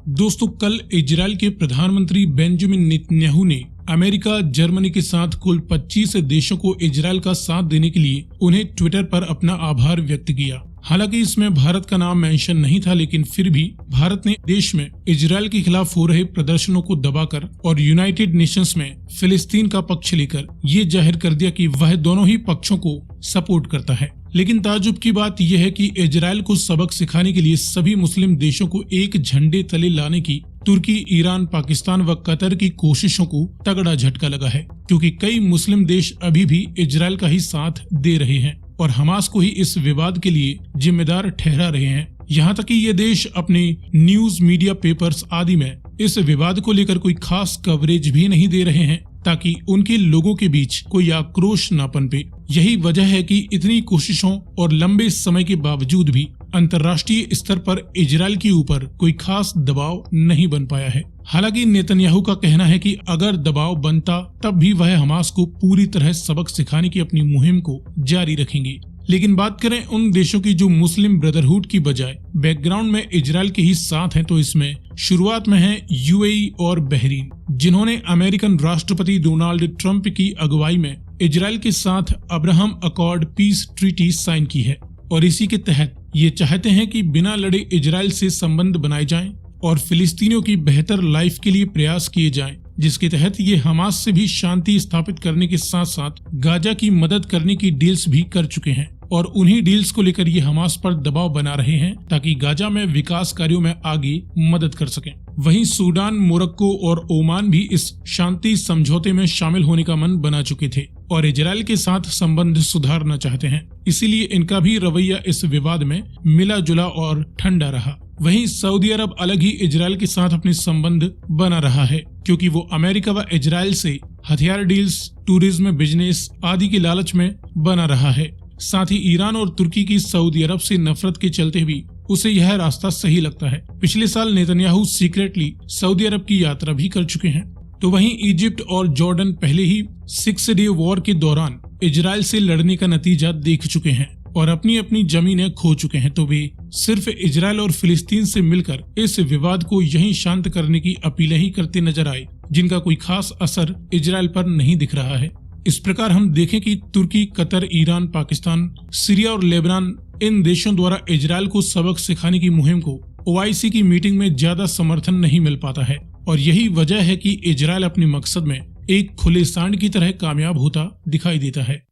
दोस्तों, कल इजराइल के प्रधानमंत्री बेंजामिन नेतन्याहू ने अमेरिका, जर्मनी के साथ कुल 25 देशों को इजराइल का साथ देने के लिए उन्हें ट्विटर पर अपना आभार व्यक्त किया। हालांकि इसमें भारत का नाम मेंशन नहीं था, लेकिन फिर भी भारत ने देश में इजराइल के खिलाफ हो रहे प्रदर्शनों को दबाकर और यूनाइटेड नेशंस में फिलिस्तीन का पक्ष लेकर ये जाहिर कर दिया कि वह दोनों ही पक्षों को सपोर्ट करता है। लेकिन ताज्जुब की बात यह है कि इजराइल को सबक सिखाने के लिए सभी मुस्लिम देशों को एक झंडे तले लाने की तुर्की, ईरान, पाकिस्तान व कतर की कोशिशों को तगड़ा झटका लगा है, क्योंकि कई मुस्लिम देश अभी भी इजराइल का ही साथ दे रहे हैं और हमास को ही इस विवाद के लिए जिम्मेदार ठहरा रहे हैं। यहाँ तक कि ये देश अपने न्यूज, मीडिया, पेपर्स आदि में इस विवाद को लेकर कोई खास कवरेज भी नहीं दे रहे हैं, ताकि उनके लोगों के बीच कोई आक्रोश न पनपे। यही वजह है कि इतनी कोशिशों और लंबे समय के बावजूद भी अंतर्राष्ट्रीय स्तर पर इजराइल के ऊपर कोई खास दबाव नहीं बन पाया है। हालांकि नेतन्याहू का कहना है कि अगर दबाव बनता तब भी वह हमास को पूरी तरह सबक सिखाने की अपनी मुहिम को जारी रखेंगे। लेकिन बात करें उन देशों की जो मुस्लिम ब्रदरहुड की बजाय बैकग्राउंड में इजराइल के ही साथ हैं, तो इसमें शुरुआत में है यूएई और बहरीन, जिन्होंने अमेरिकन राष्ट्रपति डोनाल्ड ट्रंप की अगुवाई में इजराइल के साथ Abraham accord peace treaty sign की है और इसी के तहत ये चाहते हैं कि बिना लड़े इजराइल से संबंध बनाए जाएं और फिलिस्तीनियों की बेहतर लाइफ के लिए प्रयास किए जाएं, जिसके तहत ये हमास से भी शांति स्थापित करने के साथ साथ गाजा की मदद करने की डील्स भी कर चुके हैं और उन्हीं डील्स को लेकर ये हमास पर दबाव बना रहे हैं ताकि गाजा में विकास कार्यों में आगे मदद कर सकें। वहीं सूडान, मोरक्को और ओमान भी इस शांति समझौते में शामिल होने का मन बना चुके थे और इजराइल के साथ संबंध सुधारना चाहते हैं। इसीलिए इनका भी रवैया इस विवाद में मिला जुला और ठंडा रहा। वहीं सऊदी अरब अलग ही इजराइल के साथ अपने संबंध बना रहा है, क्योंकि वो अमेरिका व इजराइल से हथियार डील्स, टूरिज्म, बिजनेस आदि के लालच में बना रहा है। साथ ही ईरान और तुर्की की सऊदी अरब से नफरत के चलते भी उसे यह रास्ता सही लगता है। पिछले साल नेतन्याहू सीक्रेटली सऊदी अरब की यात्रा भी कर चुके हैं। तो वहीं इजिप्ट और जॉर्डन पहले ही 6 डे वॉर के दौरान इजराइल से लड़ने का नतीजा देख चुके हैं और अपनी अपनी जमीनें खो चुके हैं, तो वे सिर्फ इजराइल और फिलिस्तीन से मिलकर इस विवाद को यहीं शांत करने की अपीलें ही करते नजर आए, जिनका कोई खास असर इजराइल पर नहीं दिख रहा है। इस प्रकार हम देखें कि तुर्की, कतर, ईरान, पाकिस्तान, सीरिया और लेबनान, इन देशों द्वारा इजराइल को सबक सिखाने की मुहिम को ओआईसी की मीटिंग में ज्यादा समर्थन नहीं मिल पाता है और यही वजह है कि इजराइल अपने मकसद में एक खुले सांड की तरह कामयाब होता दिखाई देता है।